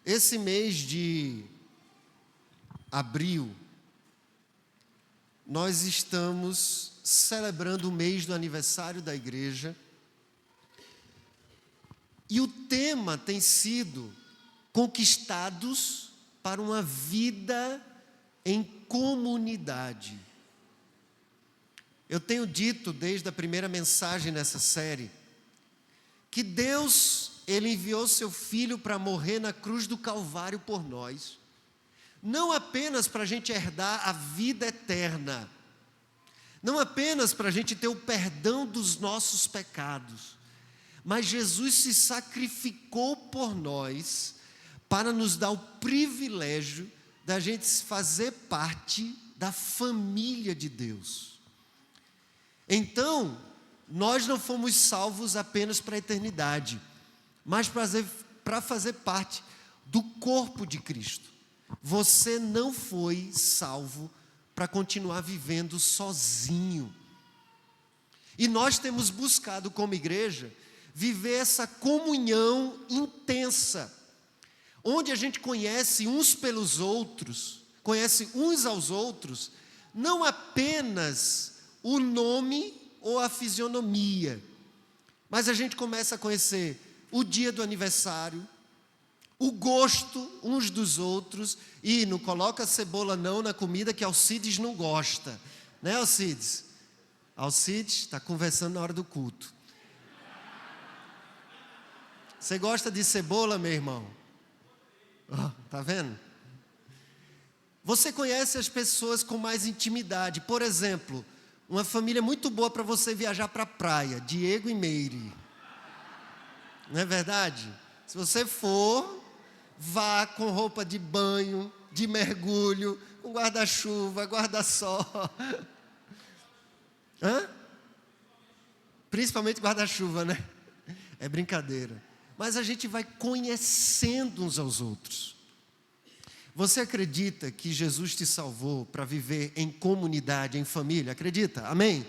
Esse mês de abril, nós estamos celebrando o mês do aniversário da igreja. E o tema tem sido conquistados para uma vida em comunidade. Eu tenho dito desde a primeira mensagem nessa série que Deus, Ele enviou seu Filho para morrer na cruz do Calvário por nós, não apenas para a gente herdar a vida eterna, não apenas para a gente ter o perdão dos nossos pecados, mas Jesus se sacrificou por nós para nos dar o privilégio da gente fazer parte da família de Deus. Então, nós não fomos salvos apenas para a eternidade, mas para fazer parte do corpo de Cristo. Você não foi salvo para continuar vivendo sozinho. E nós temos buscado como igreja viver essa comunhão intensa, onde a gente conhece uns pelos outros, conhece uns aos outros, não apenas o nome ou a fisionomia, mas a gente começa a conhecer o dia do aniversário, o gosto uns dos outros, e não coloca cebola não na comida que Alcides não gosta, né, Alcides? Alcides está conversando na hora do culto. Você gosta de cebola, meu irmão? Tá vendo? Você conhece as pessoas com mais intimidade. Por exemplo, uma família muito boa para você viajar para a praia, Diego e Meire. Não é verdade? Se você for, vá com roupa de banho, de mergulho, com guarda-chuva, guarda-sol. Principalmente guarda-chuva, né? É brincadeira. Mas a gente vai conhecendo uns aos outros. Você acredita que Jesus te salvou para viver em comunidade, em família? Acredita? Amém?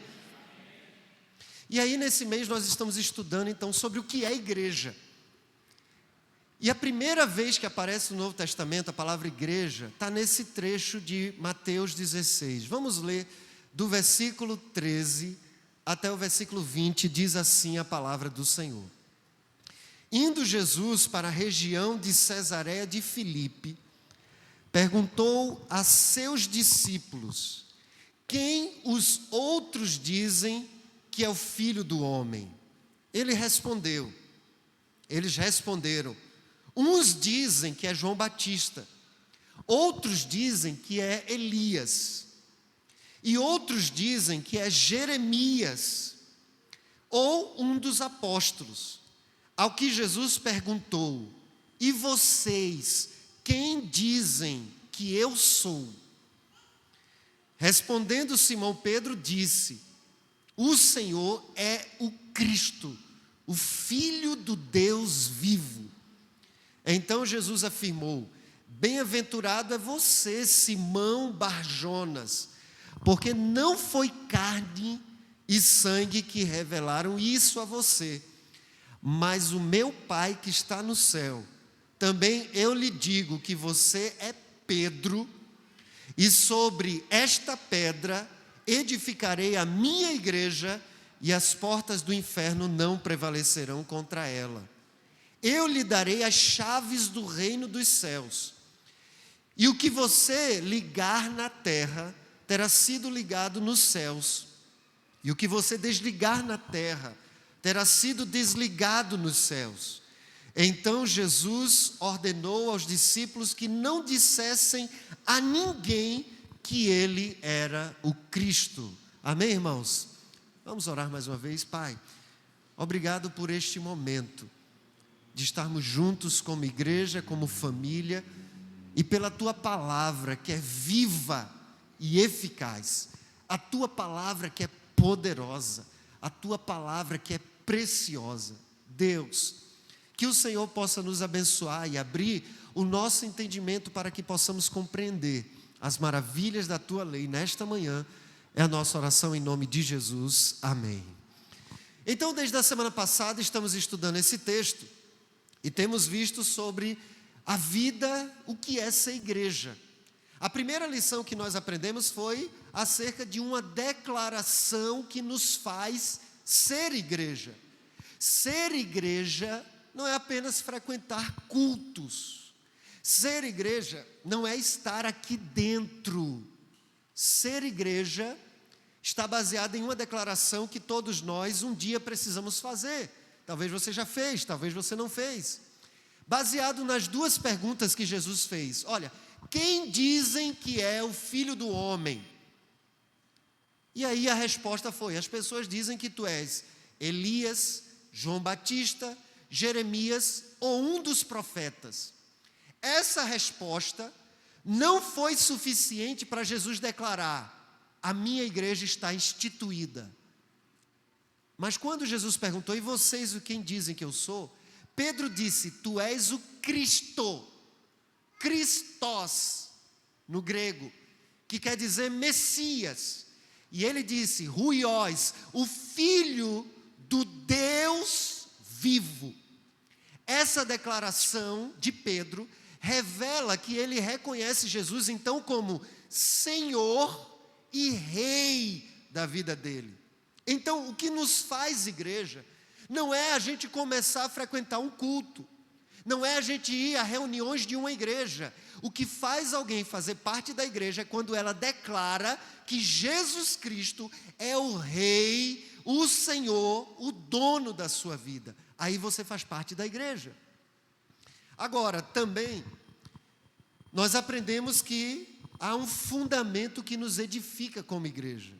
E aí nesse mês nós estamos estudando então sobre o que é igreja. E a primeira vez que aparece no Novo Testamento a palavra igreja está nesse trecho de Mateus 16. Vamos ler do versículo 13 até o versículo 20, diz assim a palavra do Senhor. Indo Jesus para a região de Cesareia de Filipe, perguntou a seus discípulos: quem os outros dizem que é o Filho do Homem? Eles responderam: uns dizem que é João Batista, outros dizem que é Elias, e outros dizem que é Jeremias, ou um dos apóstolos. Ao que Jesus perguntou: e vocês, quem dizem que eu sou? Respondendo Simão Pedro disse: o Senhor é o Cristo, o Filho do Deus vivo. Então Jesus afirmou: bem-aventurado é você, Simão Bar-Jonas, porque não foi carne e sangue que revelaram isso a você, mas o meu Pai que está no céu. Também eu lhe digo que você é Pedro, e sobre esta pedra edificarei a minha igreja, e as portas do inferno não prevalecerão contra ela. Eu lhe darei as chaves do reino dos céus, e o que você ligar na terra terá sido ligado nos céus, e o que você desligar na terra terá sido desligado nos céus. Então Jesus ordenou aos discípulos que não dissessem a ninguém que ele era o Cristo. Amém, irmãos? Vamos orar mais uma vez. Pai, obrigado por este momento de estarmos juntos como igreja, como família, e pela Tua palavra que é viva e eficaz, a Tua palavra que é poderosa, a Tua palavra que é preciosa. Deus, que o Senhor possa nos abençoar e abrir o nosso entendimento para que possamos compreender as maravilhas da Tua lei nesta manhã. É a nossa oração em nome de Jesus. Amém. Então, desde a semana passada estamos estudando esse texto e temos visto sobre a vida, o que é ser igreja. A primeira lição que nós aprendemos foi acerca de uma declaração que nos faz ser igreja. Ser igreja não é apenas frequentar cultos. Ser igreja não é estar aqui dentro. Ser igreja está baseado em uma declaração que todos nós um dia precisamos fazer. Talvez você já fez, talvez você não fez. Baseado nas duas perguntas que Jesus fez. Olha, quem dizem que é o Filho do Homem? E aí a resposta foi: as pessoas dizem que tu és Elias, João Batista, Jeremias ou um dos profetas. Essa resposta não foi suficiente para Jesus declarar: a minha igreja está instituída. Mas quando Jesus perguntou: e vocês quem dizem que eu sou? Pedro disse: tu és o Cristo, Christos, no grego, que quer dizer Messias. E ele disse: Huios, o Filho do Deus vivo. Essa declaração de Pedro revela que ele reconhece Jesus então como Senhor e Rei da vida dele. Então, o que nos faz igreja não é a gente começar a frequentar um culto, não é a gente ir a reuniões de uma igreja. O que faz alguém fazer parte da igreja é quando ela declara que Jesus Cristo é o Rei, o Senhor, o dono da sua vida. Aí você faz parte da igreja. Agora, também, nós aprendemos que há um fundamento que nos edifica como igreja.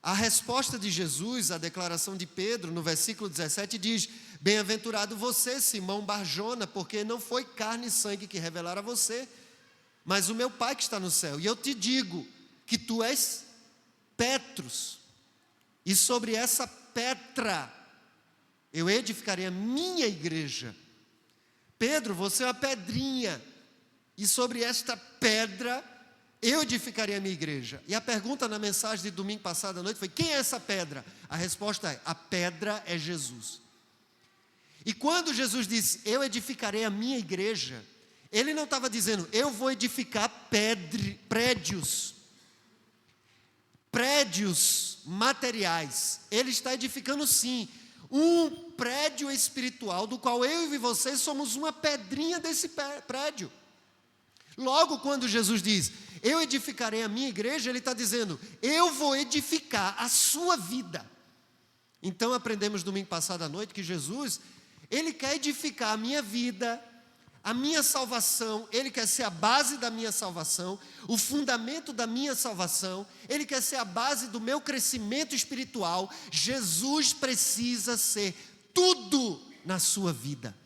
A resposta de Jesus, a declaração de Pedro, no versículo 17, diz: bem-aventurado você, Simão Barjona, porque não foi carne e sangue que revelaram a você, mas o meu Pai que está no céu. E eu te digo que tu és Petrus, e sobre essa pedra eu edificarei a minha igreja. Pedro, você é uma pedrinha, e sobre esta pedra eu edificarei a minha igreja. E a pergunta na mensagem de domingo passado à noite foi: quem é essa pedra? A resposta é: a pedra é Jesus. E quando Jesus disse: eu edificarei a minha igreja, ele não estava dizendo: eu vou edificar prédios materiais. Ele está edificando sim um prédio espiritual, do qual eu e vocês somos uma pedrinha desse prédio. Logo, quando Jesus diz: eu edificarei a minha igreja, ele está dizendo: eu vou edificar a sua vida. Então aprendemos domingo passado à noite que Jesus, ele quer edificar a minha vida, a minha salvação. Ele quer ser a base da minha salvação, o fundamento da minha salvação. Ele quer ser a base do meu crescimento espiritual. Jesus precisa ser tudo na sua vida.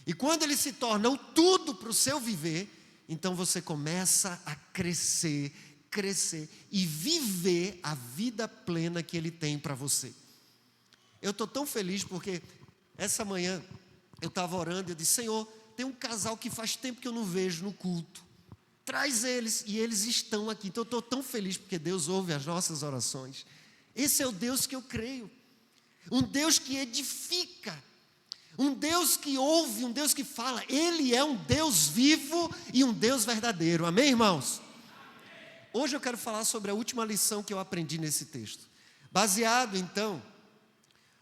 E quando ele se torna o tudo para o seu viver, então você começa a crescer e viver a vida plena que ele tem para você. Eu estou tão feliz porque essa manhã eu estava orando e eu disse: Senhor, tem um casal que faz tempo que eu não vejo no culto, traz eles, e eles estão aqui. Então eu estou tão feliz porque Deus ouve as nossas orações. Esse é o Deus que eu creio, um Deus que edifica, um Deus que ouve, um Deus que fala. Ele é um Deus vivo e um Deus verdadeiro, amém, irmãos? Hoje eu quero falar sobre a última lição que eu aprendi nesse texto, baseado então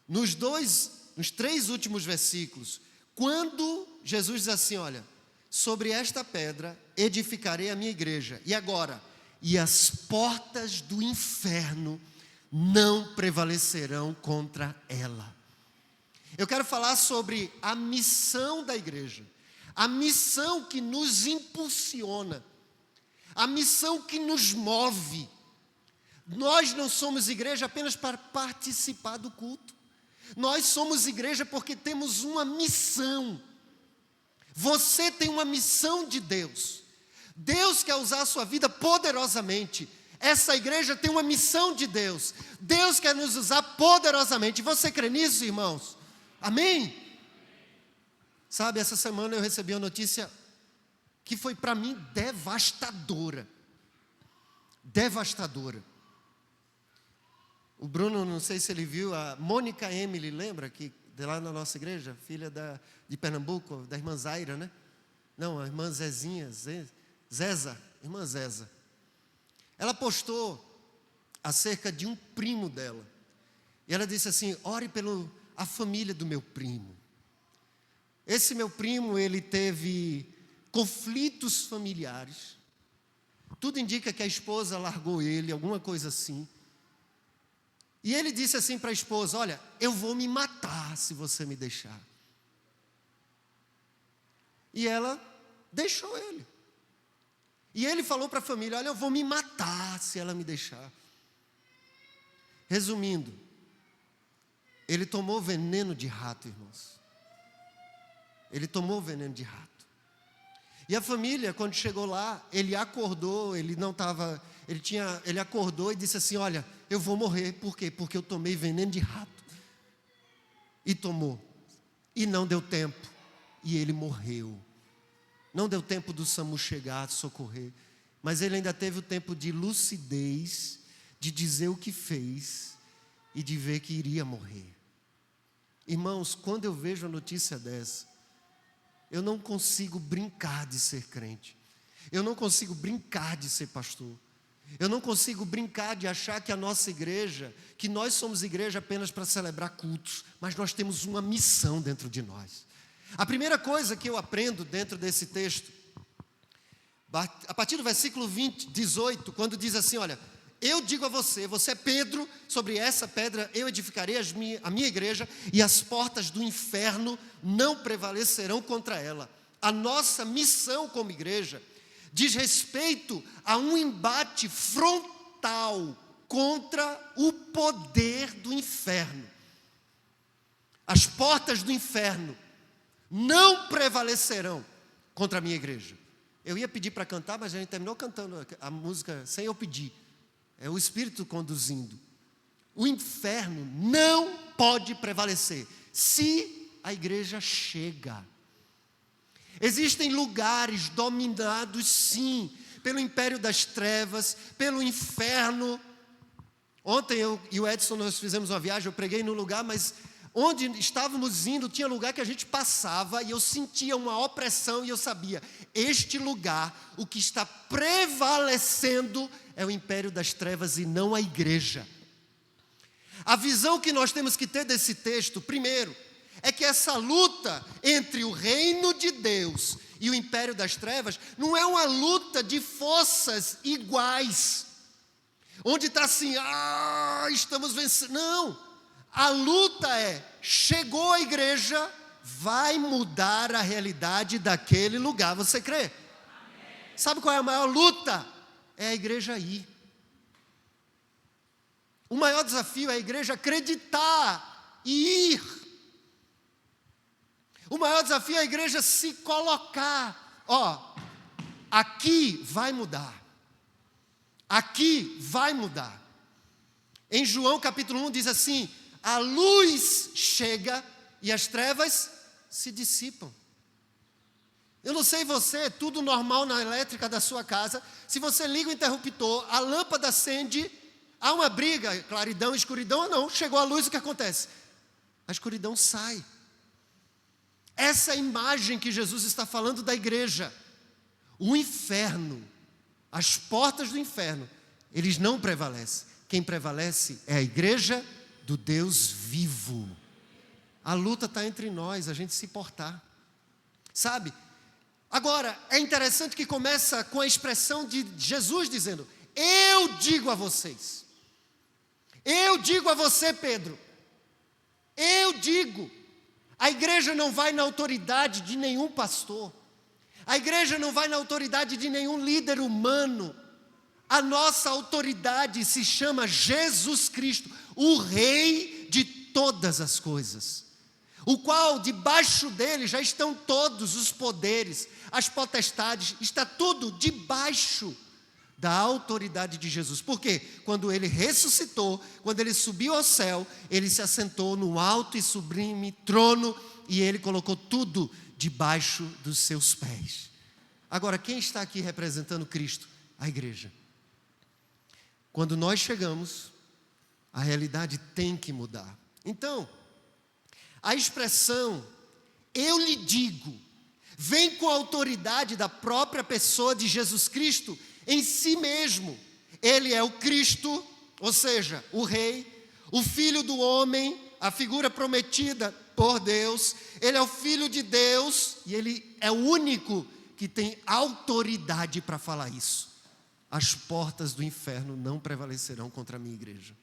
nos 3 últimos versículos, quando Jesus diz assim: olha, sobre esta pedra edificarei a minha igreja, e agora, e as portas do inferno não prevalecerão contra ela. Eu quero falar sobre a missão da igreja, a missão que nos impulsiona, a missão que nos move. Nós não somos igreja apenas para participar do culto, nós somos igreja porque temos uma missão. Você tem uma missão de Deus. Deus quer usar a sua vida poderosamente. Essa igreja tem uma missão de Deus. Deus quer nos usar poderosamente. Você crê nisso, irmãos? Amém? Sabe, essa semana eu recebi uma notícia que foi para mim devastadora. Devastadora. O Bruno, não sei se ele viu, a Mônica Emily, lembra? Que de lá na nossa igreja, filha de Pernambuco, da irmã Zaira, né? Não, a irmã Zezinha, Zeza, irmã Zeza. Ela postou acerca de um primo dela. E ela disse assim: ore pela família do meu primo. Esse meu primo, ele teve conflitos familiares. Tudo indica que a esposa largou ele, alguma coisa assim. E ele disse assim para a esposa: olha, eu vou me matar se você me deixar. E ela deixou ele. E ele falou para a família: olha, eu vou me matar se ela me deixar. Resumindo, ele tomou veneno de rato, irmãos. Ele tomou veneno de rato. E a família, quando chegou lá, ele acordou, ele acordou e disse assim: olha, eu vou morrer. Por quê? Porque eu tomei veneno de rato. E tomou. E não deu tempo. E ele morreu. Não deu tempo do SAMU chegar, socorrer. Mas ele ainda teve o tempo de lucidez, de dizer o que fez e de ver que iria morrer. Irmãos, quando eu vejo a notícia dessa, eu não consigo brincar de ser crente. Eu não consigo brincar de ser pastor. Eu não consigo brincar de achar que a nossa igreja, que nós somos igreja apenas para celebrar cultos, mas nós temos uma missão dentro de nós. A primeira coisa que eu aprendo dentro desse texto, a partir do versículo 18, quando diz assim: olha, eu digo a você, você é Pedro, sobre essa pedra eu edificarei a minha igreja, e as portas do inferno não prevalecerão contra ela. A nossa missão como igreja diz respeito a um embate frontal contra o poder do inferno. As portas do inferno não prevalecerão contra a minha igreja. Eu ia pedir para cantar, mas a gente terminou cantando a música sem eu pedir. É o Espírito conduzindo. O inferno não pode prevalecer se a igreja chega. Existem lugares dominados, sim, pelo império das trevas, pelo inferno. Ontem eu e o Edson, nós fizemos uma viagem, eu preguei no lugar, mas onde estávamos indo, tinha lugar que a gente passava e eu sentia uma opressão e eu sabia, este lugar, o que está prevalecendo é o império das trevas e não a igreja. A visão que nós temos que ter desse texto, primeiro, é que essa luta entre o reino de Deus e o império das trevas não é uma luta de forças iguais, onde está assim, estamos vencendo. Não. A luta é, chegou a igreja, vai mudar a realidade daquele lugar. Você crê? Amém. Sabe qual é a maior luta? É a igreja ir. O maior desafio é a igreja acreditar e ir. O maior desafio é a igreja se colocar. Aqui vai mudar. Aqui vai mudar. Em João capítulo 1 diz assim: a luz chega e as trevas se dissipam. Eu não sei você, tudo normal na elétrica da sua casa. Se você liga o interruptor, a lâmpada acende, há uma briga, claridão, escuridão ou não. Chegou a luz, o que acontece? A escuridão sai. Essa é a imagem que Jesus está falando da igreja. O inferno, as portas do inferno, eles não prevalecem. Quem prevalece é a igreja do Deus vivo. A luta está entre nós, a gente se portar. Sabe? Agora, é interessante que começa com a expressão de Jesus dizendo: eu digo a vocês. Eu digo a você, Pedro. Eu digo. A igreja não vai na autoridade de nenhum pastor. A igreja não vai na autoridade de nenhum líder humano. A nossa autoridade se chama Jesus Cristo, o Rei de todas as coisas, o qual debaixo dele já estão todos os poderes, as potestades, está tudo debaixo da autoridade de Jesus. Por quê? Quando ele ressuscitou, quando ele subiu ao céu, ele se assentou no alto e sublime trono e ele colocou tudo debaixo dos seus pés. Agora, quem está aqui representando Cristo? A igreja. Quando nós chegamos, a realidade tem que mudar. Então, a expressão, eu lhe digo, vem com a autoridade da própria pessoa de Jesus Cristo em si mesmo. Ele é o Cristo, ou seja, o Rei, o Filho do homem, a figura prometida por Deus. Ele é o Filho de Deus e ele é o único que tem autoridade para falar isso. As portas do inferno não prevalecerão contra a minha igreja.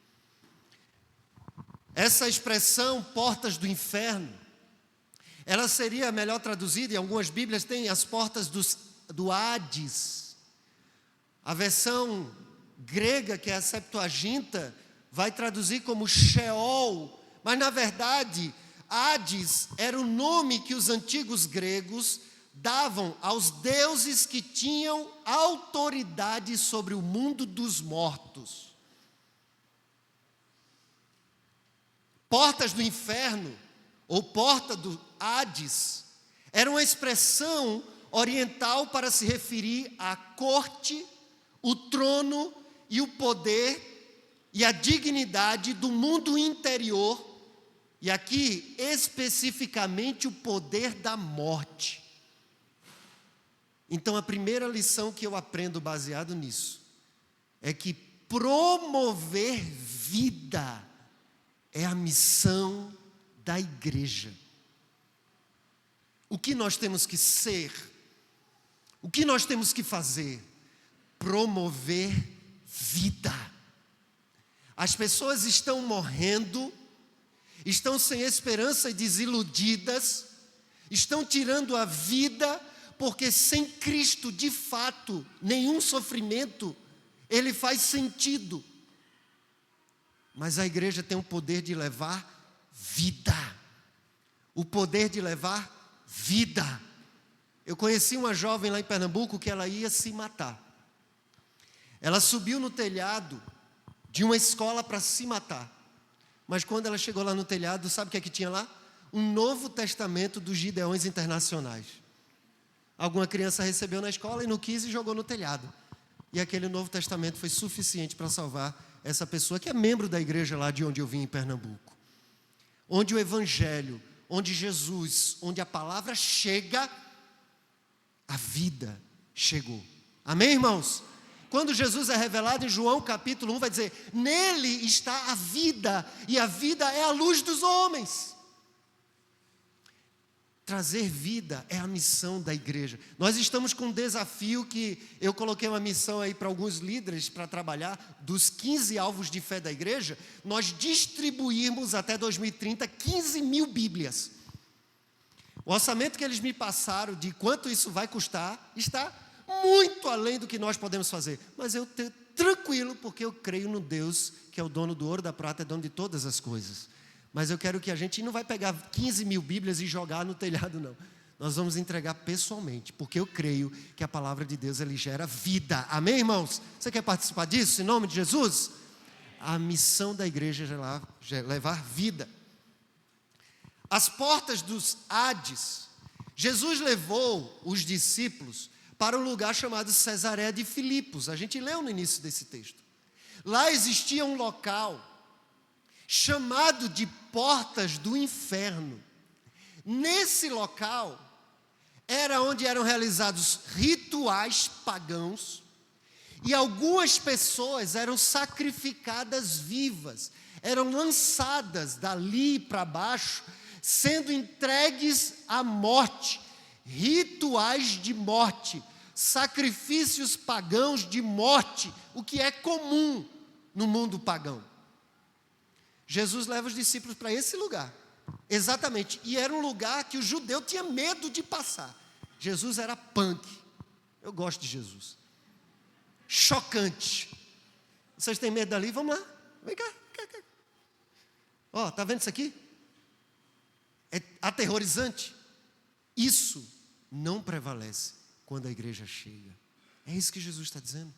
Essa expressão, portas do inferno, ela seria melhor traduzida, em algumas Bíblias tem as portas do Hades. A versão grega, que é a Septuaginta, vai traduzir como Sheol, mas na verdade, Hades era o nome que os antigos gregos davam aos deuses que tinham autoridade sobre o mundo dos mortos. Portas do inferno, ou porta do Hades, era uma expressão oriental para se referir à corte, o trono e o poder e a dignidade do mundo interior, e aqui especificamente o poder da morte. Então a primeira lição que eu aprendo baseado nisso é que promover vida é a missão da igreja. O que nós temos que ser? O que nós temos que fazer? Promover vida. As pessoas estão morrendo, estão sem esperança e desiludidas, estão tirando a vida, porque sem Cristo, de fato, nenhum sofrimento, ele faz sentido. Mas a igreja tem o poder de levar vida. O poder de levar vida. Eu conheci uma jovem lá em Pernambuco que ela ia se matar. Ela subiu no telhado de uma escola para se matar. Mas quando ela chegou lá no telhado, sabe o que é que tinha lá? Um Novo Testamento dos Gideões Internacionais. Alguma criança recebeu na escola e não quis e jogou no telhado. E aquele Novo Testamento foi suficiente para salvar essa pessoa, que é membro da igreja lá de onde eu vim, em Pernambuco. Onde o Evangelho, onde Jesus, onde a palavra chega, a vida chegou. Amém, irmãos? Quando Jesus é revelado em João capítulo 1, vai dizer: nele está a vida, e a vida é a luz dos homens. Trazer vida é a missão da igreja. Nós estamos com um desafio que eu coloquei uma missão aí para alguns líderes para trabalhar, dos 15 alvos de fé da igreja, nós distribuirmos até 2030 15 mil Bíblias. O orçamento que eles me passaram de quanto isso vai custar está muito além do que nós podemos fazer. Mas eu estou tranquilo, porque eu creio no Deus que é o dono do ouro, da prata, é dono de todas as coisas. Mas eu quero que a gente não vai pegar 15 mil Bíblias e jogar no telhado, não. Nós vamos entregar pessoalmente, porque eu creio que a palavra de Deus, ele gera vida. Amém, irmãos? Você quer participar disso, em nome de Jesus? A missão da igreja é levar vida. As portas dos Hades, Jesus levou os discípulos para um lugar chamado Cesareia de Filipos. A gente leu no início desse texto. Lá existia um local chamado de portas do inferno. Nesse local, era onde eram realizados rituais pagãos, e algumas pessoas eram sacrificadas vivas, eram lançadas dali para baixo, sendo entregues à morte, rituais de morte, sacrifícios pagãos de morte, o que é comum no mundo pagão. Jesus leva os discípulos para esse lugar, exatamente, e era um lugar que o judeu tinha medo de passar. Jesus era punk. Eu gosto de Jesus. Chocante. Vocês têm medo dali? Vamos lá, vem cá. Ó, tá vendo isso aqui? É aterrorizante. Isso não prevalece quando a igreja chega. É isso que Jesus está dizendo.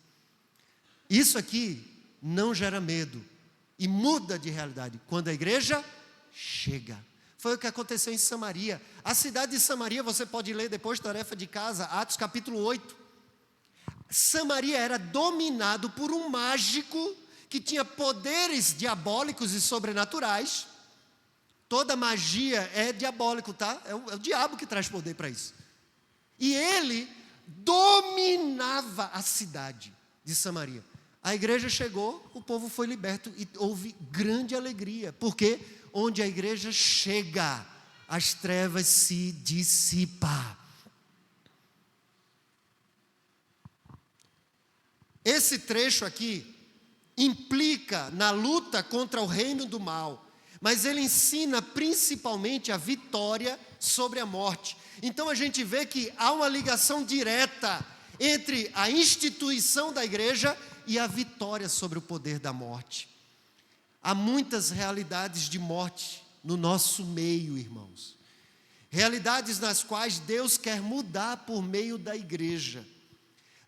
Isso aqui não gera medo e muda de realidade quando a igreja chega. Foi o que aconteceu em Samaria. A cidade de Samaria, você pode ler depois, tarefa de casa, Atos capítulo 8. Samaria era dominado por um mágico que tinha poderes diabólicos e sobrenaturais. Toda magia é diabólico, tá? É o diabo que traz poder para isso. E ele dominava a cidade de Samaria. A igreja chegou, o povo foi liberto e houve grande alegria, porque onde a igreja chega, as trevas se dissipam. Esse trecho aqui implica na luta contra o reino do mal, mas ele ensina principalmente a vitória sobre a morte. Então a gente vê que há uma ligação direta entre a instituição da igreja e a vitória sobre o poder da morte. Há muitas realidades de morte no nosso meio, irmãos. Realidades nas quais Deus quer mudar por meio da igreja.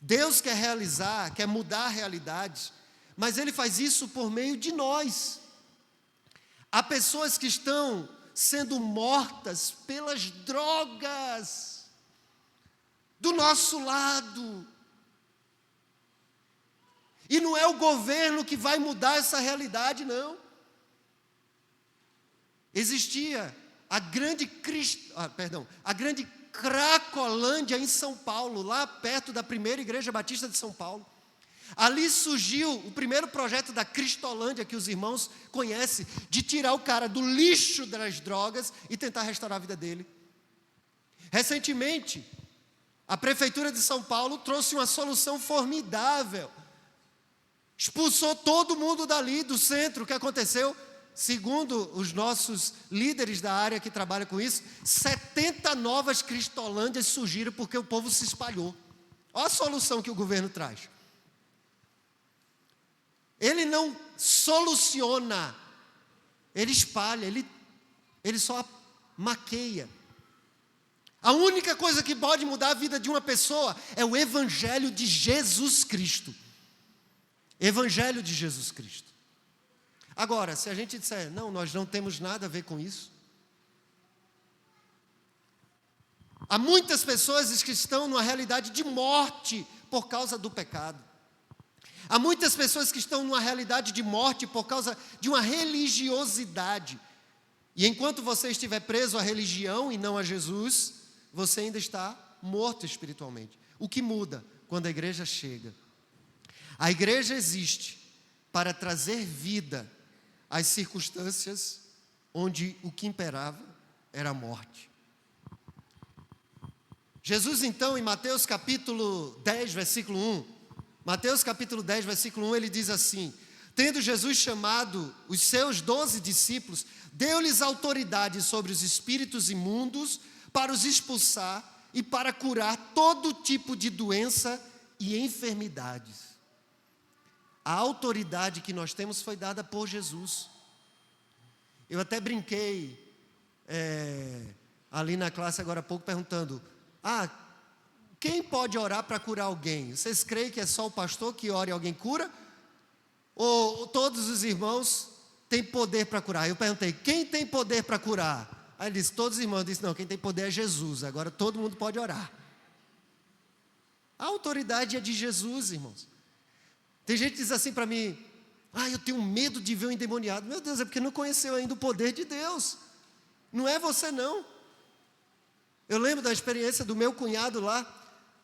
Deus quer realizar, quer mudar realidades, mas Ele faz isso por meio de nós. Há pessoas que estão sendo mortas pelas drogas, do nosso lado. E não é o governo que vai mudar essa realidade, não. Existia a grande Cracolândia em São Paulo, lá perto da primeira igreja batista de São Paulo. Ali surgiu o primeiro projeto da Cristolândia, que os irmãos conhecem, de tirar o cara do lixo das drogas e tentar restaurar a vida dele. Recentemente, a prefeitura de São Paulo trouxe uma solução formidável. Expulsou todo mundo dali, do centro. O que aconteceu? Segundo os nossos líderes da área que trabalham com isso, 70 novas Cristolândias surgiram porque o povo se espalhou. Olha a solução que o governo traz. Ele não soluciona, ele espalha, ele só maqueia. A única coisa que pode mudar a vida de uma pessoa é o Evangelho de Jesus Cristo. Evangelho de Jesus Cristo. Agora, se a gente disser, não, nós não temos nada a ver com isso. Há muitas pessoas que estão numa realidade de morte por causa do pecado. Há muitas pessoas que estão numa realidade de morte por causa de uma religiosidade. E enquanto você estiver preso à religião e não a Jesus, você ainda está morto espiritualmente. O que muda quando a igreja chega? A igreja existe para trazer vida às circunstâncias onde o que imperava era a morte. Jesus então, em Mateus capítulo 10, versículo 1, Mateus capítulo 10, versículo 1, ele diz assim: tendo Jesus chamado os seus 12 discípulos, deu-lhes autoridade sobre os espíritos imundos para os expulsar e para curar todo tipo de doença e enfermidades. A autoridade que nós temos foi dada por Jesus. Eu até brinquei ali na classe agora há pouco perguntando, quem pode orar para curar alguém? Vocês creem que é só o pastor que ora e alguém cura? Ou todos os irmãos têm poder para curar? Eu perguntei, quem tem poder para curar? Aí ele disse, todos os irmãos. Eu disse, não, quem tem poder é Jesus, agora todo mundo pode orar. A autoridade é de Jesus, irmãos. Tem gente que diz assim para mim, eu tenho medo de ver um endemoniado. Meu Deus, é porque não conheceu ainda o poder de Deus. Não é você não. Eu lembro da experiência do meu cunhado lá.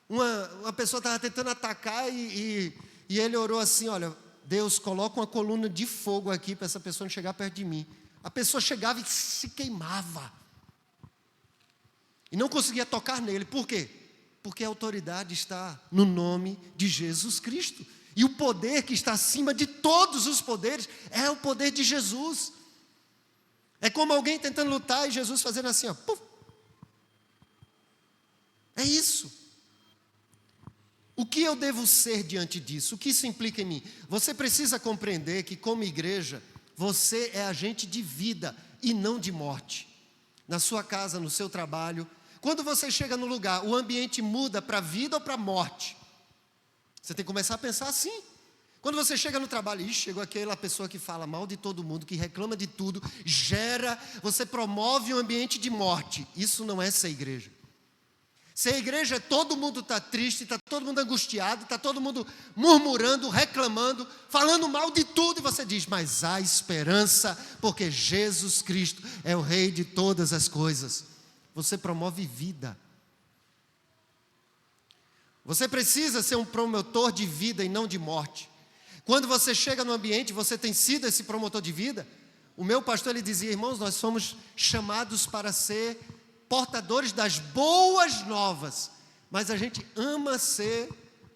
Uma pessoa estava tentando atacar e ele orou assim, olha, Deus, coloca uma coluna de fogo aqui para essa pessoa não chegar perto de mim. A pessoa chegava e se queimava. E não conseguia tocar nele. Por quê? Porque a autoridade está no nome de Jesus Cristo. E o poder que está acima de todos os poderes é o poder de Jesus. É como alguém tentando lutar e Jesus fazendo assim, ó. Puf. É isso. O que eu devo ser diante disso? O que isso implica em mim? Você precisa compreender que, como igreja, você é agente de vida e não de morte. Na sua casa, no seu trabalho. Quando você chega no lugar, o ambiente muda para a vida ou para a morte? Você tem que começar a pensar assim. Quando você chega no trabalho, chegou aquela pessoa que fala mal de todo mundo, que reclama de tudo, você promove um ambiente de morte. Isso não é ser igreja. Ser igreja é todo mundo está triste, está todo mundo angustiado, está todo mundo murmurando, reclamando, falando mal de tudo, e você diz, mas há esperança, porque Jesus Cristo é o Rei de todas as coisas. Você promove vida. Você precisa ser um promotor de vida e não de morte. Quando você chega no ambiente, você tem sido esse promotor de vida. O meu pastor, ele dizia: irmãos, nós somos chamados para ser portadores das boas novas, mas a gente ama ser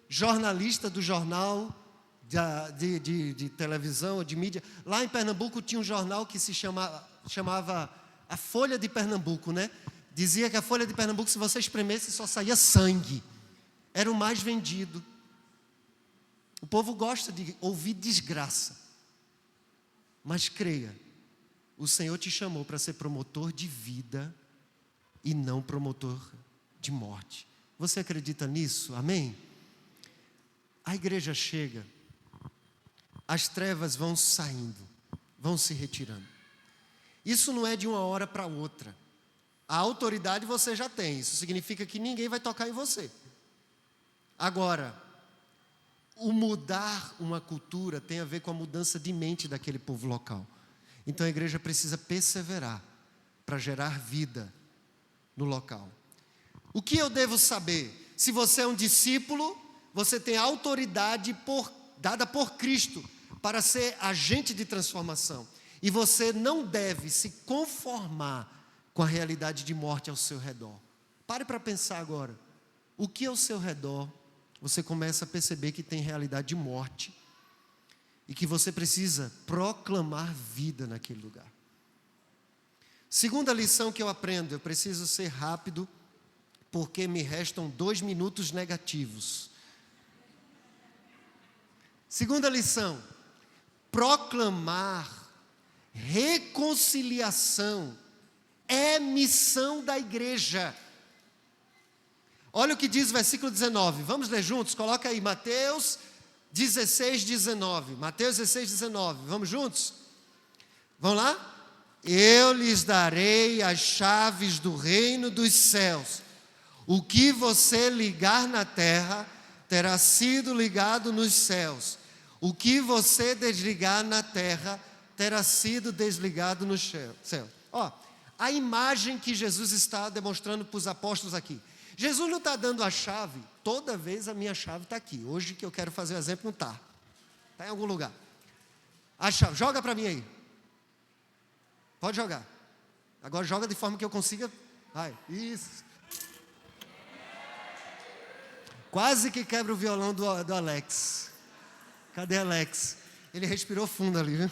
jornalista do jornal de televisão ou de mídia. Lá em Pernambuco tinha um jornal que se chamava a Folha de Pernambuco, né? Dizia que a Folha de Pernambuco, se você espremesse, só saía sangue. Era o mais vendido. O povo gosta de ouvir desgraça. Mas creia, o Senhor te chamou para ser promotor de vida e não promotor de morte. Você acredita nisso? Amém? A igreja chega, as trevas vão saindo, vão se retirando. Isso não é de uma hora para outra. A autoridade você já tem, isso significa que ninguém vai tocar em você. Agora, o mudar uma cultura tem a ver com a mudança de mente daquele povo local. Então a igreja precisa perseverar para gerar vida no local. O que eu devo saber? Se você é um discípulo, você tem autoridade dada por Cristo para ser agente de transformação. E você não deve se conformar com a realidade de morte ao seu redor. Pare para pensar agora. O que ao seu redor você começa a perceber que tem realidade de morte e que você precisa proclamar vida naquele lugar. Segunda lição que eu aprendo: eu preciso ser rápido porque me restam 2 minutos negativos. Segunda lição: proclamar reconciliação é missão da igreja. Olha o que diz o versículo 19. Vamos ler juntos? Coloca aí, Mateus 16, 19. Mateus 16, 19. Vamos juntos? Vamos lá? Eu lhes darei as chaves do reino dos céus. O que você ligar na terra terá sido ligado nos céus. O que você desligar na terra terá sido desligado no céu. Ó, a imagem que Jesus está demonstrando para os apóstolos aqui. Jesus não está dando a chave. Toda vez a minha chave está aqui. Hoje que eu quero fazer o exemplo, não está. Está em algum lugar. A chave, joga para mim aí. Pode jogar. Agora joga de forma que eu consiga. Vai, isso. Quase que quebra o violão do Alex. Cadê Alex? Ele respirou fundo ali, viu?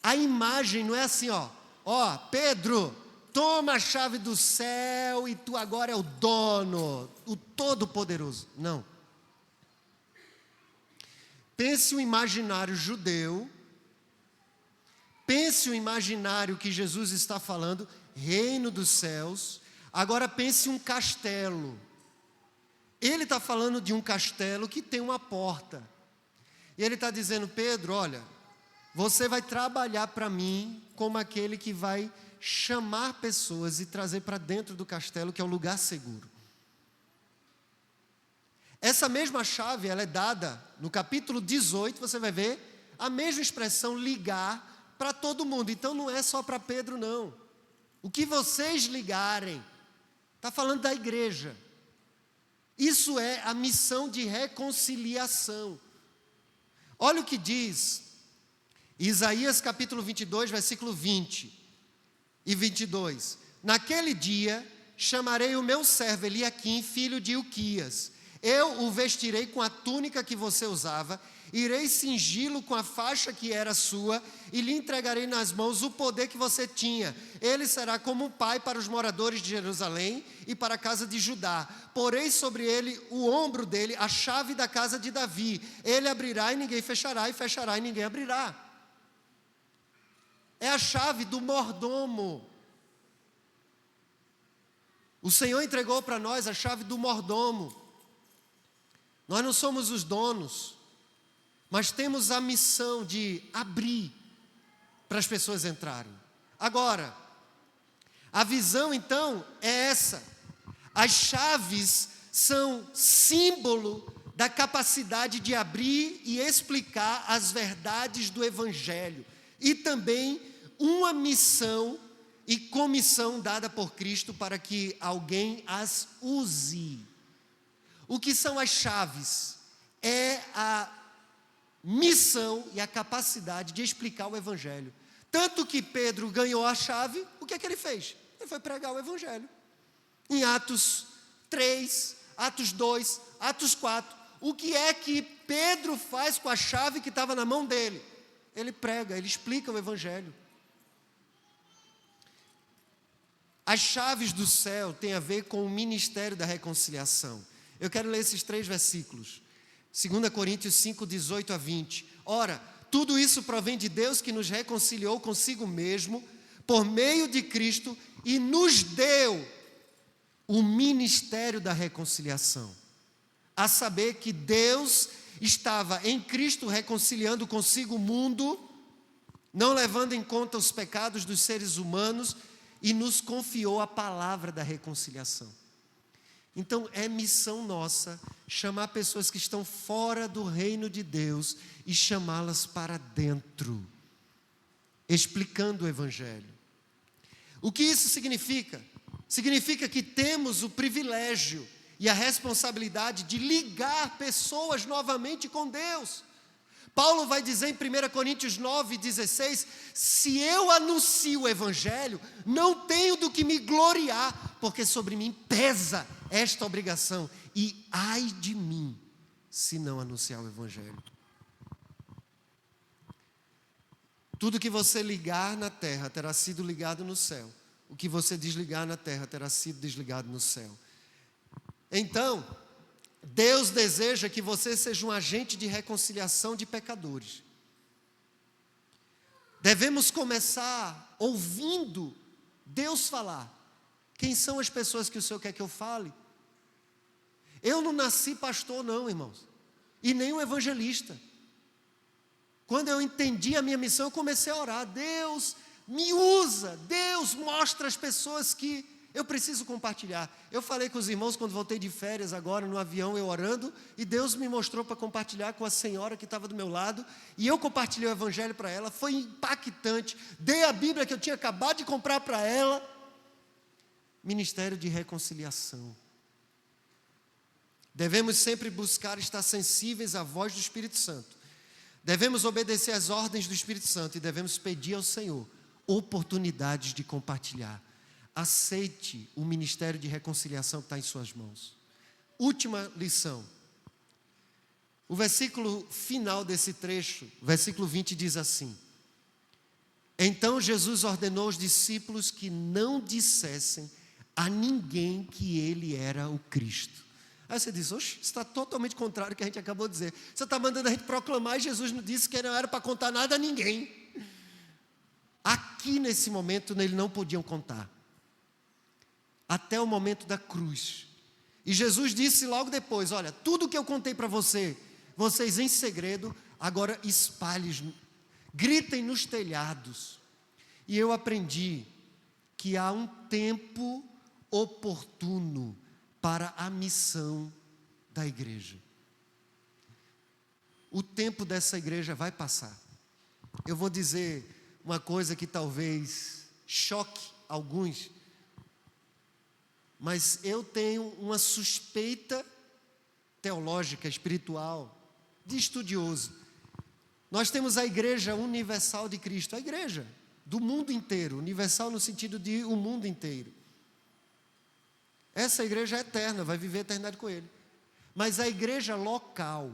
A imagem não é assim, ó. Ó, Pedro, toma a chave do céu e tu agora é o dono, o Todo-Poderoso. Não. Pense o imaginário judeu. Pense o imaginário que Jesus está falando, reino dos céus. Agora pense um castelo. Ele está falando de um castelo que tem uma porta. E ele está dizendo: Pedro, olha, você vai trabalhar para mim como aquele que vai chamar pessoas e trazer para dentro do castelo, que é um lugar seguro. Essa mesma chave, ela é dada no capítulo 18, você vai ver a mesma expressão, ligar, para todo mundo. Então não é só para Pedro, não. O que vocês ligarem, está falando da igreja. Isso é a missão de reconciliação. Olha o que diz Isaías capítulo 22, versículo 20 e 22. Naquele dia chamarei o meu servo Eliaquim, filho de Ilquias. Eu o vestirei com a túnica que você usava, irei cingi-lo com a faixa que era sua e lhe entregarei nas mãos o poder que você tinha. Ele será como um pai para os moradores de Jerusalém e para a casa de Judá. Porei sobre ele o ombro dele a chave da casa de Davi. Ele abrirá e ninguém fechará, e fechará e ninguém abrirá. É a chave do mordomo. O Senhor entregou para nós a chave do mordomo. Nós não somos os donos, mas temos a missão de abrir para as pessoas entrarem. Agora, a visão então é essa. As chaves são símbolo da capacidade de abrir e explicar as verdades do Evangelho. E também uma missão e comissão dada por Cristo para que alguém as use. O que são as chaves? É a missão e a capacidade de explicar o Evangelho. Tanto que Pedro ganhou a chave, o que é que ele fez? Ele foi pregar o Evangelho. Em Atos 3, Atos 2, Atos 4, o que é que Pedro faz com a chave que estava na mão dele? Ele prega, ele explica o Evangelho. As chaves do céu têm a ver com o ministério da reconciliação. Eu quero ler esses 3 versículos. 2 Coríntios 5, 18 a 20. Ora, tudo isso provém de Deus que nos reconciliou consigo mesmo, por meio de Cristo, e nos deu o ministério da reconciliação. A saber que Deus estava em Cristo reconciliando consigo o mundo, não levando em conta os pecados dos seres humanos, e nos confiou a palavra da reconciliação. Então é missão nossa chamar pessoas que estão fora do reino de Deus e chamá-las para dentro, explicando o Evangelho. O que isso significa? Significa que temos o privilégio e a responsabilidade de ligar pessoas novamente com Deus. Paulo vai dizer em 1 Coríntios 9, 16, se eu anuncio o Evangelho, não tenho do que me gloriar, porque sobre mim pesa esta obrigação, e ai de mim, se não anunciar o Evangelho. Tudo que você ligar na terra terá sido ligado no céu, o que você desligar na terra terá sido desligado no céu. Então, Deus deseja que você seja um agente de reconciliação de pecadores. Devemos começar ouvindo Deus falar. Quem são as pessoas que o Senhor quer que eu fale? Eu não nasci pastor não, irmãos, e nem um evangelista. Quando eu entendi a minha missão, eu comecei a orar. Deus me usa, Deus mostra as pessoas que eu preciso compartilhar. Eu falei com os irmãos quando voltei de férias agora no avião, eu orando, e Deus me mostrou para compartilhar com a senhora que estava do meu lado, e eu compartilhei o Evangelho para ela, foi impactante, dei a Bíblia que eu tinha acabado de comprar para ela. Ministério de reconciliação. Devemos sempre buscar estar sensíveis à voz do Espírito Santo. Devemos obedecer às ordens do Espírito Santo e devemos pedir ao Senhor oportunidades de compartilhar. Aceite o ministério de reconciliação que está em suas mãos. Última lição. O versículo final desse trecho, versículo 20, diz assim: então Jesus ordenou aos discípulos que não dissessem a ninguém que ele era o Cristo. Aí você diz, oxe, isso está totalmente contrário ao que a gente acabou de dizer. Você está mandando a gente proclamar e Jesus não disse que não era para contar nada a ninguém. Aqui nesse momento eles não podiam contar. Até o momento da cruz. E Jesus disse logo depois, olha, tudo que eu contei para vocês em segredo, agora espalhem, gritem nos telhados. E eu aprendi que há um tempo oportuno para a missão da igreja. O tempo dessa igreja vai passar. Eu vou dizer uma coisa que talvez choque alguns, mas eu tenho uma suspeita teológica, espiritual, de estudioso. Nós temos a Igreja Universal de Cristo, a igreja do mundo inteiro, universal no sentido de o mundo inteiro. Essa igreja é eterna, vai viver a eternidade com Ele. Mas a igreja local,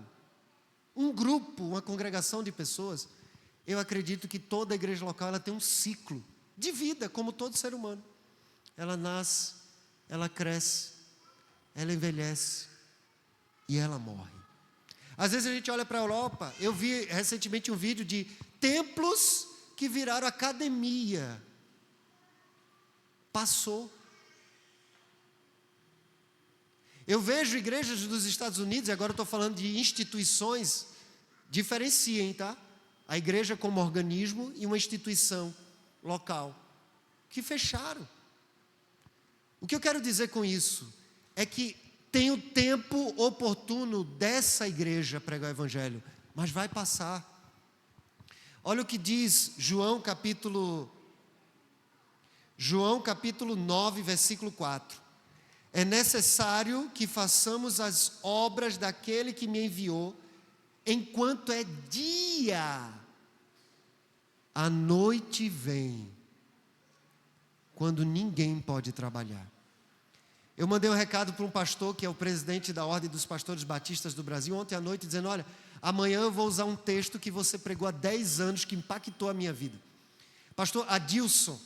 um grupo, uma congregação de pessoas, eu acredito que toda igreja local ela tem um ciclo de vida, como todo ser humano. Ela nasce, ela cresce, ela envelhece e ela morre. Às vezes a gente olha para a Europa, eu vi recentemente um vídeo de templos que viraram academia. Passou. Eu vejo igrejas dos Estados Unidos, e agora eu estou falando de instituições, diferenciem, tá? A igreja como organismo e uma instituição local, que fecharam. O que eu quero dizer com isso é que tem o tempo oportuno dessa igreja pregar o Evangelho, mas vai passar. Olha o que diz João capítulo 9, versículo 4. É necessário que façamos as obras daquele que me enviou, enquanto é dia. A noite vem, quando ninguém pode trabalhar. Eu mandei um recado para um pastor, que é o presidente da Ordem dos Pastores Batistas do Brasil, ontem à noite, dizendo: olha, amanhã eu vou usar um texto que você pregou há 10 anos, que impactou a minha vida. Pastor Adilson,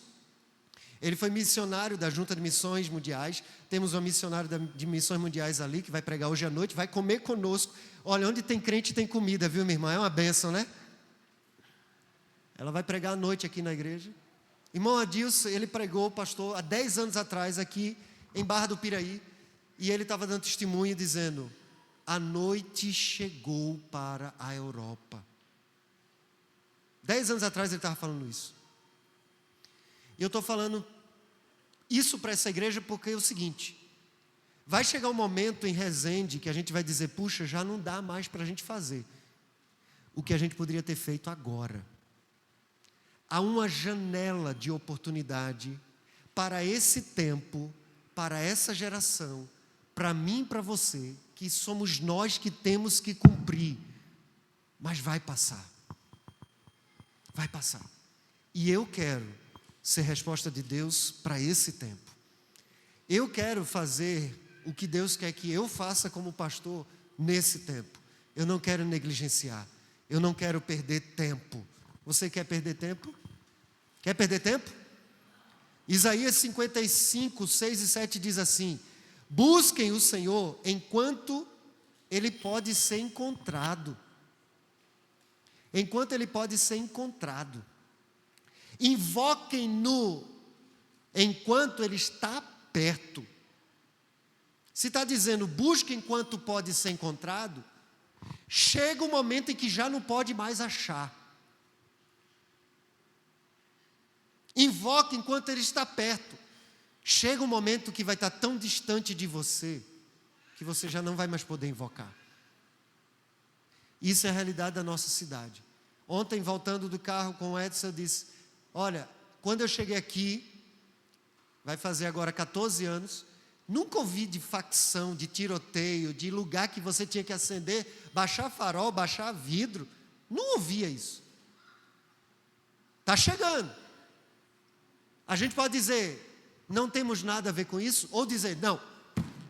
ele foi missionário da Junta de Missões Mundiais. Temos uma missionária de Missões Mundiais ali, que vai pregar hoje à noite, vai comer conosco. Olha, onde tem crente tem comida, viu, minha irmã? É uma bênção, né? Ela vai pregar à noite aqui na igreja. Irmão Adilson, ele pregou, pastor, há 10 anos atrás, aqui em Barra do Piraí, e ele estava dando testemunho, dizendo: a noite chegou para a Europa. 10 anos atrás ele estava falando isso. E eu estou falando isso para essa igreja porque é o seguinte: vai chegar um momento em Resende que a gente vai dizer: puxa, já não dá mais para a gente fazer o que a gente poderia ter feito agora. Há uma janela de oportunidade para esse tempo, para essa geração, para mim e para você, que somos nós que temos que cumprir, mas vai passar. Vai passar. E eu quero ser resposta de Deus para esse tempo. Eu quero fazer o que Deus quer que eu faça como pastor nesse tempo. Eu não quero negligenciar. Eu não quero perder tempo. Você quer perder tempo? Quer perder tempo? Isaías 55, 6 e 7 diz assim: busquem o Senhor enquanto Ele pode ser encontrado. Enquanto Ele pode ser encontrado. Invoquem-no enquanto Ele está perto. Se está dizendo busque enquanto pode ser encontrado, chega um momento em que já não pode mais achar. Invoque enquanto Ele está perto. Chega um momento que vai estar tão distante de você, que você já não vai mais poder invocar. Isso é a realidade da nossa cidade. Ontem, voltando do carro com o Edson, eu disse: olha, quando eu cheguei aqui, vai fazer agora 14 anos, nunca ouvi de facção, de tiroteio, de lugar que você tinha que acender, baixar farol, baixar vidro. Não ouvia isso. Está chegando. A gente pode dizer: não temos nada a ver com isso, ou dizer: não,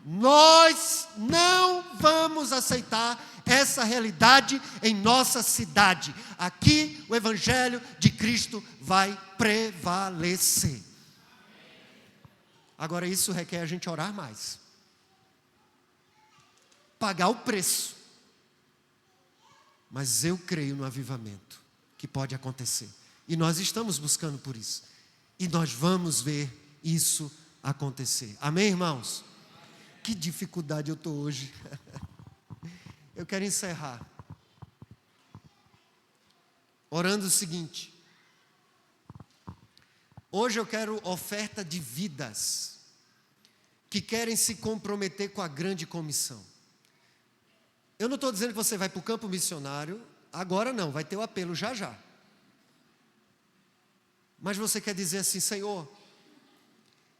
nós não vamos aceitar essa realidade em nossa cidade. Aqui o Evangelho de Cristo vai prevalecer. Agora isso requer a gente orar mais, pagar o preço, mas eu creio no avivamento que pode acontecer, e nós estamos buscando por isso, e nós vamos ver isso acontecer. Amém, irmãos? Que dificuldade eu estou hoje. Eu quero encerrar orando o seguinte: hoje eu quero oferta de vidas que querem se comprometer com a grande comissão. Eu não estou dizendo que você vai para o campo missionário agora, não, vai ter o apelo já já. Mas você quer dizer assim: Senhor,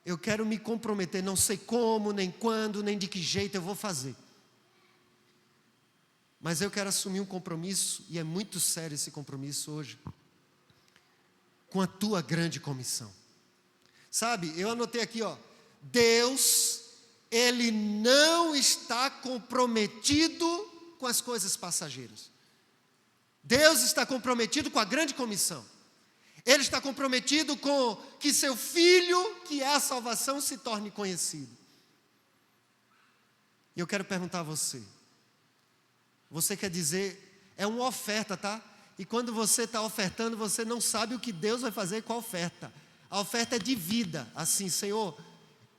eu quero me comprometer, não sei como, nem quando, nem de que jeito eu vou fazer. Mas eu quero assumir um compromisso, e é muito sério esse compromisso hoje, com a tua grande comissão. Sabe, eu anotei aqui, Deus, Ele não está comprometido com as coisas passageiras. Deus está comprometido com a grande comissão. Ele está comprometido com que seu Filho, que é a salvação, se torne conhecido. E eu quero perguntar a você: você quer dizer, é uma oferta, tá? E quando você está ofertando, você não sabe o que Deus vai fazer com a oferta. A oferta é de vida, assim: Senhor,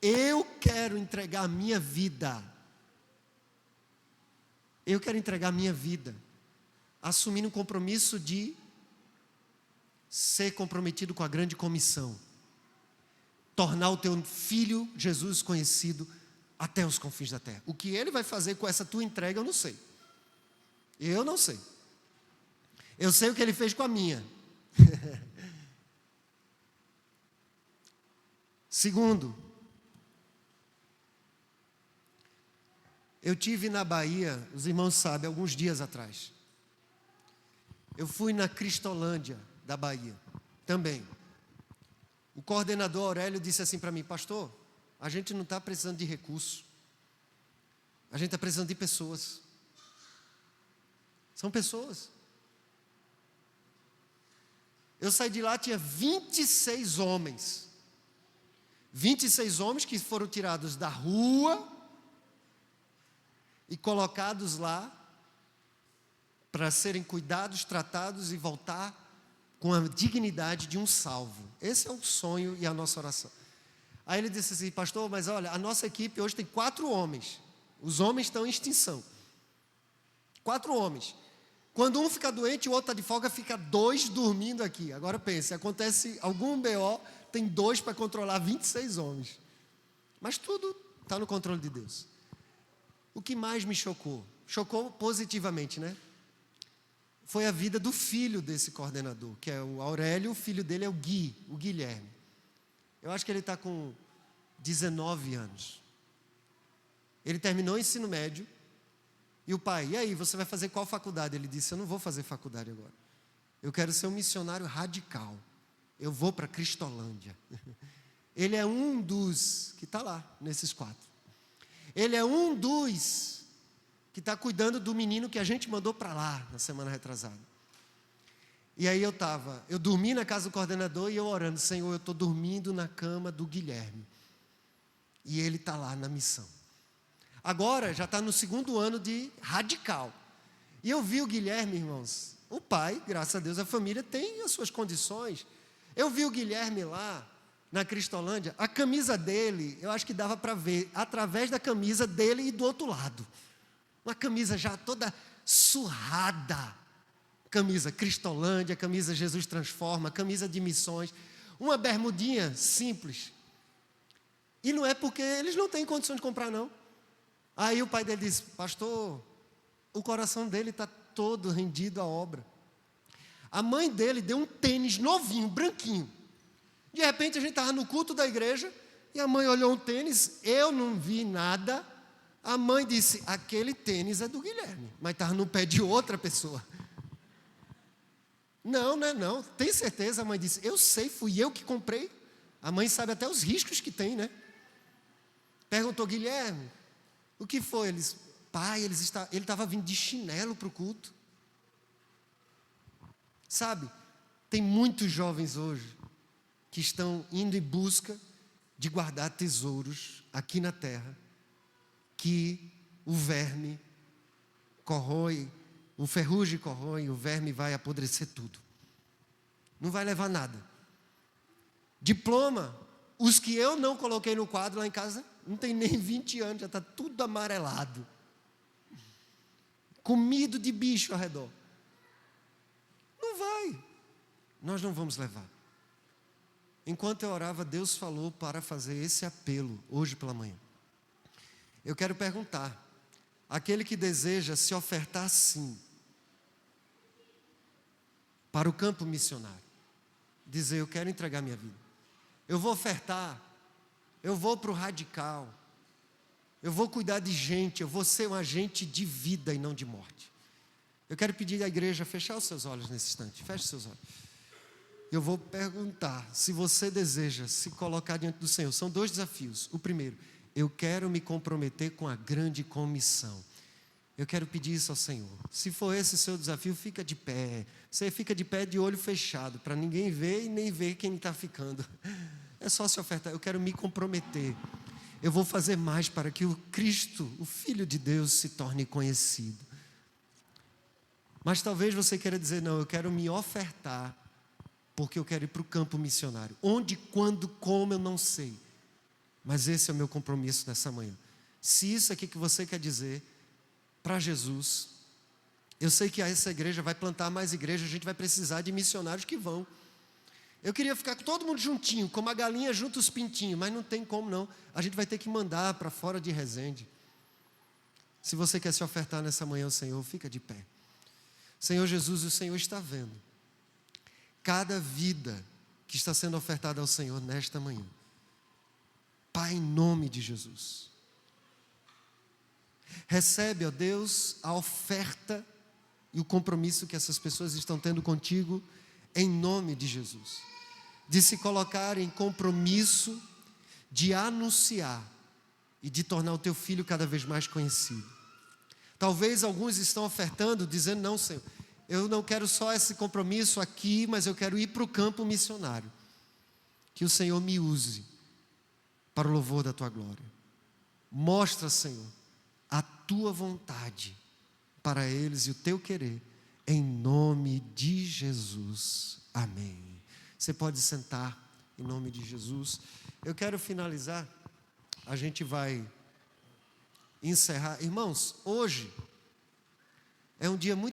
eu quero entregar a minha vida. Eu quero entregar a minha vida, assumindo um compromisso de ser comprometido com a grande comissão, tornar o teu Filho Jesus conhecido até os confins da terra. O que Ele vai fazer com essa tua entrega, eu não sei. Eu não sei. Eu sei o que Ele fez com a minha. Segundo, Eu tive na Bahia, os irmãos sabem, alguns dias atrás. Eu fui na Cristolândia da Bahia, também. O coordenador Aurélio disse assim para mim: pastor, a gente não está precisando de recurso. A gente está precisando de pessoas. São pessoas. Eu saí de lá, tinha 26 homens. 26 homens que foram tirados da rua e colocados lá para serem cuidados, tratados e voltar com a dignidade de um salvo. Esse é o sonho e a nossa oração. Aí ele disse assim: pastor, mas olha, a nossa equipe hoje tem 4 homens. Os homens estão em extinção. 4 homens. Quando um fica doente, o outro está de folga, fica 2 dormindo aqui. Agora pense, acontece algum BO, tem 2 para controlar 26 homens. Mas tudo está no controle de Deus. O que mais me chocou? Chocou positivamente, né? Foi a vida do filho desse coordenador, que é o Aurélio, o filho dele é o Guilherme. Eu acho que ele está com 19 anos. Ele terminou o ensino médio. E o pai: e aí, você vai fazer qual faculdade? Ele disse: eu não vou fazer faculdade agora. Eu quero ser um missionário radical. Eu vou para Cristolândia. Ele é um dos que está lá, nesses 4. Ele é um dos que está cuidando do menino que a gente mandou para lá, na semana retrasada. E aí eu dormi na casa do coordenador e eu orando: Senhor, eu estou dormindo na cama do Guilherme. E ele está lá na missão. Agora já está no 2º ano de radical. E eu vi o Guilherme, irmãos, o pai, graças a Deus, a família tem as suas condições. Eu vi o Guilherme lá, na Cristolândia, a camisa dele, eu acho que dava para ver, através da camisa dele e do outro lado. Uma camisa já toda surrada. Camisa Cristolândia, camisa Jesus Transforma, camisa de missões. Uma bermudinha simples. E não é porque eles não têm condição de comprar, não. Aí o pai dele disse: pastor, o coração dele está todo rendido à obra. A mãe dele deu um tênis novinho, branquinho. De repente a gente estava no culto da igreja e a mãe olhou um tênis, eu não vi nada. A mãe disse: aquele tênis é do Guilherme, mas estava no pé de outra pessoa. Não, não é não. Tem certeza? A mãe disse: eu sei, fui eu que comprei. A mãe sabe até os riscos que tem, né? Perguntou: Guilherme, o que foi? Pai, ele estava vindo de chinelo para o culto. Sabe, tem muitos jovens hoje que estão indo em busca de guardar tesouros aqui na terra, que o verme corrói, o ferrugem corrói, o verme vai apodrecer tudo. Não vai levar nada. Diploma, os que eu não coloquei no quadro lá em casa, não tem nem 20 anos, já está tudo amarelado. Comido de bicho ao redor. Não vai. Nós não vamos levar. Enquanto eu orava, Deus falou para fazer esse apelo hoje pela manhã. Eu quero perguntar: aquele que deseja se ofertar sim para o campo missionário, dizer: eu quero entregar minha vida, eu vou ofertar, eu vou para o radical, eu vou cuidar de gente, eu vou ser um agente de vida e não de morte. Eu quero pedir à igreja a fechar os seus olhos nesse instante. Feche seus olhos. Eu vou perguntar se você deseja se colocar diante do Senhor. São 2 desafios. O primeiro: eu quero me comprometer com a grande comissão. Eu quero pedir isso ao Senhor. Se for esse o seu desafio, fica de pé. Você fica de pé de olho fechado, para ninguém ver e nem ver quem está ficando. É só se ofertar. Eu quero me comprometer. Eu vou fazer mais para que o Cristo, o Filho de Deus, se torne conhecido. Mas talvez você queira dizer: não, eu quero me ofertar, porque eu quero ir para o campo missionário. Onde, quando, como, eu não sei. Mas esse é o meu compromisso nessa manhã. Se isso aqui que você quer dizer para Jesus, eu sei que essa igreja vai plantar mais igrejas, a gente vai precisar de missionários que vão. Eu queria ficar com todo mundo juntinho, como a galinha junta os pintinhos, mas não tem como não. A gente vai ter que mandar para fora de Resende. Se você quer se ofertar nessa manhã ao Senhor, fica de pé. Senhor Jesus, o Senhor está vendo cada vida que está sendo ofertada ao Senhor nesta manhã. Pai, em nome de Jesus. Recebe, ó Deus, a oferta e o compromisso que essas pessoas estão tendo contigo, em nome de Jesus. De se colocar em compromisso, de anunciar e de tornar o teu filho cada vez mais conhecido. Talvez alguns estão ofertando, dizendo: não, Senhor, eu não quero só esse compromisso aqui, mas eu quero ir para o campo missionário. Que o Senhor me use para o louvor da tua glória. Mostra, Senhor, a tua vontade para eles e o teu querer, em nome de Jesus. Amém. Você pode sentar, em nome de Jesus. Eu quero finalizar, a gente vai encerrar. Irmãos, hoje é um dia muito